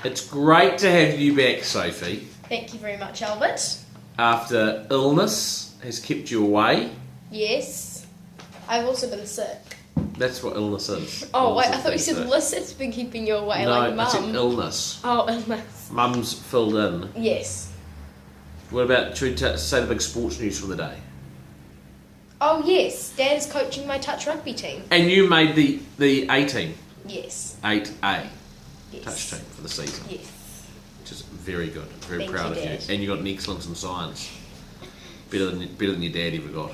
It's great to have you back, Sophie. Thank you very much, Albert. After illness has kept you away. Yes. I've also been sick. That's what illness is. Oh, wait, I Illness thought you is said sick. Lysset's been keeping you away, No, like Mum. I said illness. Oh, illness. Mum's filled in. Yes. What about, should we say the big sports news for the day? Oh, yes. Dan's coaching my touch rugby team. And you made the A team. Yes. 8A. Yes. Touch team for the season. Yes. Which is very good. Very Thank proud you, of you. Dad. And you got an excellence in science. Better than your dad ever got.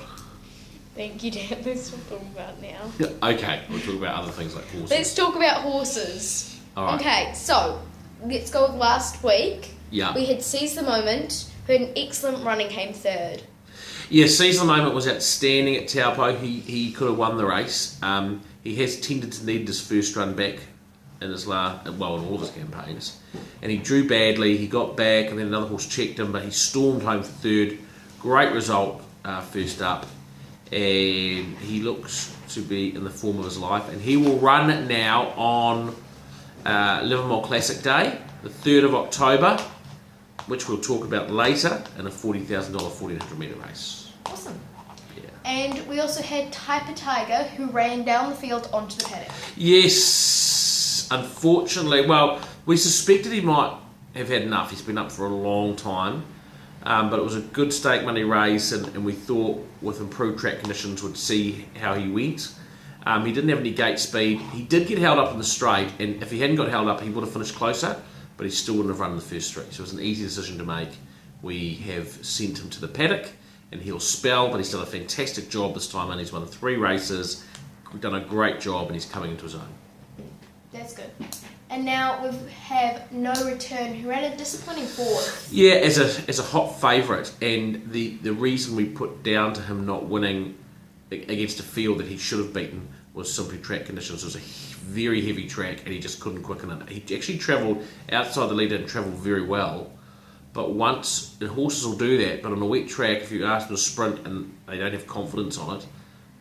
Thank you, Dan. That's what we're talking about now. Okay, we'll talk about other things like horses. Let's talk about horses. All right. Okay, so let's go with last week. Yeah. We had Seize the Moment, who had an excellent run and came third. Yeah, Seize the Moment was outstanding at Taupo. He could have won the race. He has tended to need his first run back in his in all of his campaigns. And he drew badly, he got back, and then another horse checked him, but he stormed home for third. Great result first up. And he looks to be in the form of his life. And he will run now on Livermore Classic Day, the 3rd of October, which we'll talk about later, in a $40,000 1400 metre race. Awesome. Yeah. And we also had Typer Tiger, who ran down the field onto the paddock. Yes, unfortunately, well, we suspected he might have had enough. He's been up for a long time, but it was a good stake money race, and we thought with improved track conditions we'd see how he went. He didn't have any gate speed. He did get held up in the straight, and if he hadn't got held up, he would have finished closer, but he still wouldn't have run the first three. So it was an easy decision to make. We have sent him to the paddock, and he'll spell, but he's done a fantastic job this time, and he's won 3 races, done a great job, and he's coming into his own. That's good. And now we have No Return, who ran a disappointing 4th. Yeah, as a hot favourite, and the reason we put down to him not winning against a field that he should have beaten was simply track conditions. It was a very heavy track, and he just couldn't quicken it. He actually travelled outside the leader and travelled very well, but once, and horses will do that, but on a wet track, if you ask them to sprint and they don't have confidence on it,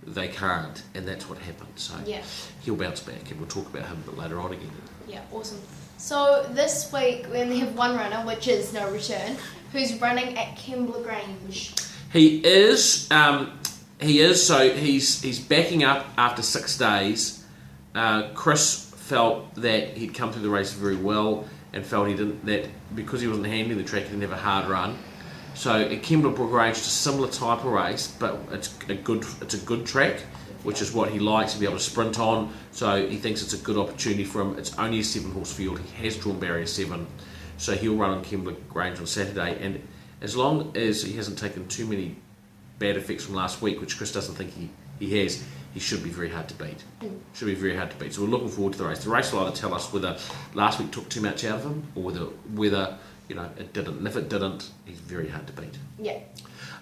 they can't, and that's what happened. So Yeah. he'll bounce back, and we'll talk about him a bit later on again. Yeah, awesome. So this week we only have one runner, which is No Return, who's running at Kembla Grange. He is. So he's backing up after 6 days. Chris felt that he'd come through the race very well, and felt that because he wasn't handling the track, he didn't have a hard run. So at Kembla Grange, it's a similar type of race, but it's a good track, which is what he likes to be able to sprint on. So he thinks it's a good opportunity for him. It's only a 7-horse field. He has drawn barrier 7, so he'll run on Kembla Grange on Saturday. And as long as he hasn't taken too many bad effects from last week, which Chris doesn't think he has, he should be very hard to beat. Should be very hard to beat. So we're looking forward to the race. The race will either tell us whether last week took too much out of him, or whether it didn't. And if it didn't, he's very hard to beat. Yeah.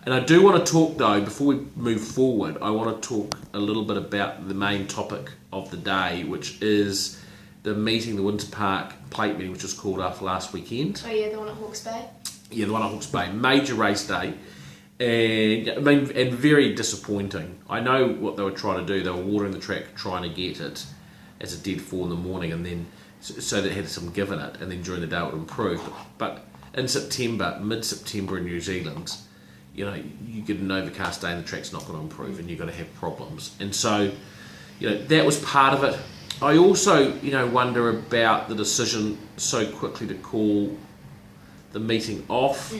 And I do want to talk, though, before we move forward, I want to talk a little bit about the main topic of the day, which is the Windsor Park plate meeting, which was called off last weekend. Oh yeah, the one at Hawke's Bay? Yeah, the one at Hawke's Bay. Major race day. And very disappointing. I know what they were trying to do. They were watering the track, trying to get it as a dead fall in the morning, and then so that it had some give in it, and then during the day it would improve. But in September, mid-September in New Zealand, you get an overcast day and the track's not going to improve, and you're going to have problems. And so, that was part of it. I also, wonder about the decision so quickly to call the meeting off.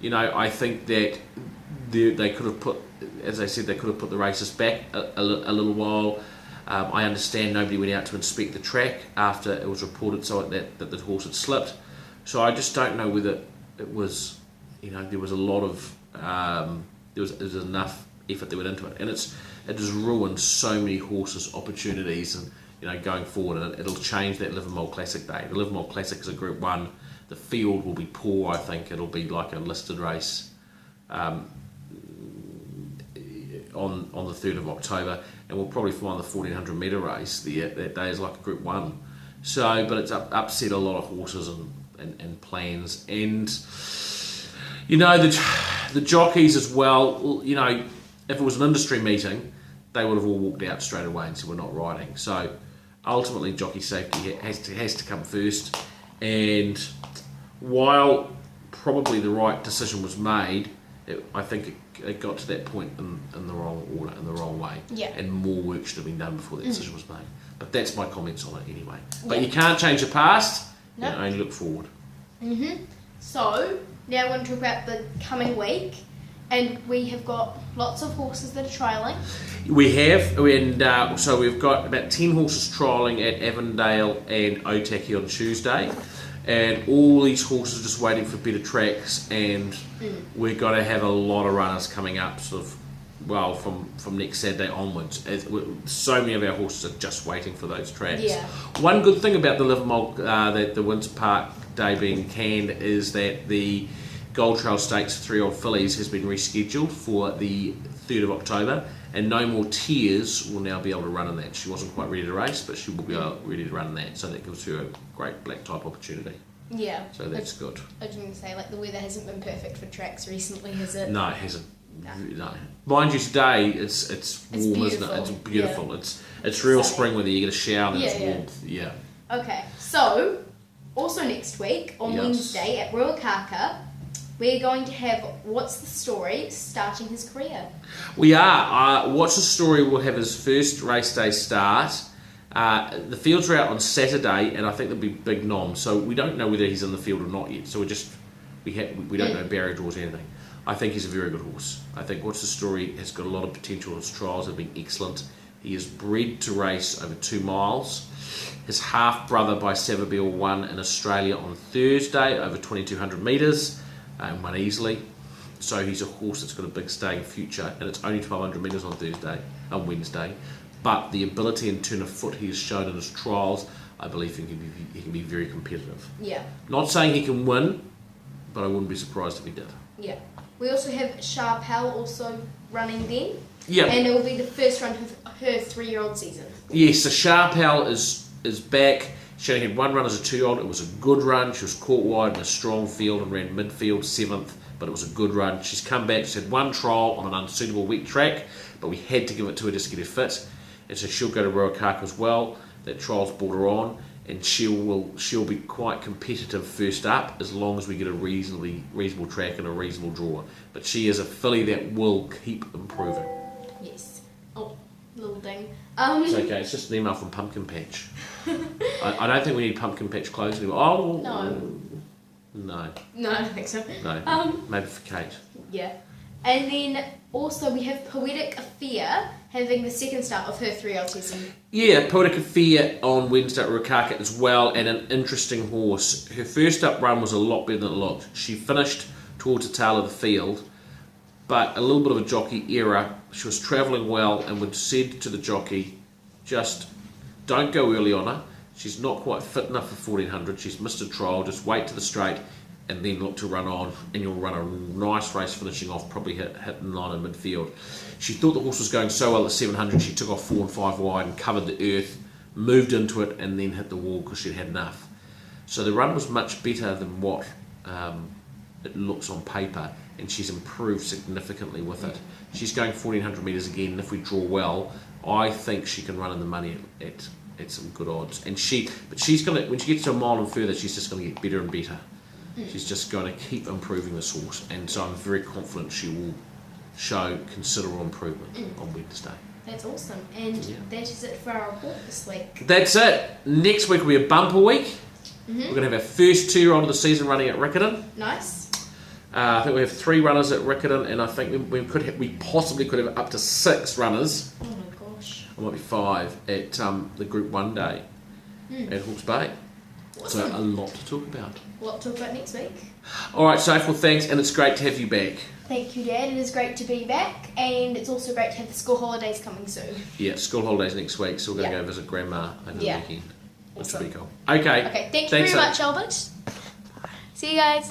I think that they could have put, as I said, they could have put the races back a little while. I understand nobody went out to inspect the track after it was reported that the horse had slipped. So I just don't know whether it was, there was a lot of, there was enough effort that went into it. And it has ruined so many horses' opportunities, and going forward, and it'll change that Livermore Classic day. The Livermore Classic is a Group 1. The field will be poor, I think. It'll be like a listed race on the 3rd of October, and we'll probably find the 1400 metre race that day is like a Group 1. So, but it's upset a lot of horses and plans, and the jockeys as well. If it was an industry meeting, they would have all walked out straight away and said we're not riding. So ultimately, jockey safety has to come first. And while probably the right decision was made, I think it got to that point in the wrong order, in the wrong way. Yeah. And more work should have been done before that decision was made. But that's my comments on it anyway. But you can't change the past, you only look forward. So, now I'm going to talk about the coming week. And we have got lots of horses that are trialling. We have, and so we've got about 10 horses trialling at Avondale and Otaki on Tuesday. And all these horses are just waiting for better tracks, and we're going to have a lot of runners coming up from next Saturday onwards. So many of our horses are just waiting for those tracks. Yeah. One good thing about the Livermore, the Winter Park Day being canned, is that the Gold Trail Stakes 3-year-old fillies has been rescheduled for the 3rd of October, and No More Tears will now be able to run in that. She wasn't quite ready to race, but she will be ready to run in that, so that gives her a great black type opportunity. Yeah. So that's good. I was going to say, the weather hasn't been perfect for tracks recently, has it? No, it hasn't. No. Mind you, today it's warm, beautiful. isn't it? It's beautiful. Yeah. It's real spring weather. You get a shower and it's warmth. Yeah. Okay, so also next week on Wednesday at Ruakaka, we're going to have What's the Story starting his career. We are. What's the Story will have his first race day start. The fields are out on Saturday, and I think there'll be big noms. So we don't know whether he's in the field or not yet. So we don't know barrier draws or anything. I think he's a very good horse. I think What's the Story has got a lot of potential. His trials have been excellent. He is bred to race over 2 miles. His half brother by Savabeel won in Australia on Thursday over 2,200 metres. And won easily, so he's a horse that's got a big staying future, and it's only 1,200 metres on Wednesday, but the ability and turn of foot he has shown in his trials, I believe he can be very competitive. Yeah. Not saying he can win, but I wouldn't be surprised if he did. Yeah. We also have Sharpel also running then. Yeah. And it will be the first run of her 3-year-old season. Yes, so Sharpel is back. She only had one run as a 2-year-old. It was a good run. She was caught wide in a strong field and ran midfield 7th, but it was a good run. She's come back. She's had one trial on an unsuitable wet track, but we had to give it to her just to get her fit. And so she'll go to Ruakaka as well. That trial's brought her on, and she'll be quite competitive first up as long as we get a reasonable track and a reasonable draw. But she is a filly that will keep improving. Yes. Oh, little ding. It's okay. It's just an email from Pumpkin Patch. I don't think we need Pumpkin Patch clothes anymore. Oh no. No, I don't think so. No. Maybe for Kate. Yeah. And then also we have Poetica Fear having the second start of her 3-year-old season. Yeah, Poetica Fear on Wednesday at Ruakaka as well, and an interesting horse. Her first up run was a lot better than it looked. She finished towards the tail of the field, but a little bit of a jockey error. She was travelling well and would said to the jockey, just don't go early on her. She's not quite fit enough for 1400. She's missed a trial. Just wait to the straight and then look to run on, and you'll run a nice race finishing off, probably hit in line in midfield. She thought the horse was going so well at 700. She took off 4 and 5 wide and covered the earth, moved into it, and then hit the wall because she'd had enough. So the run was much better than what it looks on paper, and she's improved significantly with it. She's going 1400 metres again, and if we draw well, I think she can run in the money at some good odds. But she's gonna, when she gets to a mile and further, she's just going to get better and better. She's just going to keep improving this horse, and so I'm very confident she will show considerable improvement on Wednesday. That's awesome, and that is it for our report this week. That's it. Next week will be a bumper week. We're going to have our first 2-year-old of the season running at Riccarton. Nice. I think we have 3 runners at Riccarton, and I think we possibly could have up to 6 runners. Oh my gosh. It might be 5 at the Group 1 day at Hawke's Bay. Awesome. So a lot to talk about. A lot to talk about next week. All right, Soph, well, thanks, and it's great to have you back. Thank you, Dad. It is great to be back, and it's also great to have the school holidays coming soon. Yeah, school holidays next week, so we're going to go visit Grandma over the weekend. Which Awesome. will be cool. Okay. Thank you very much, Albert. See you guys.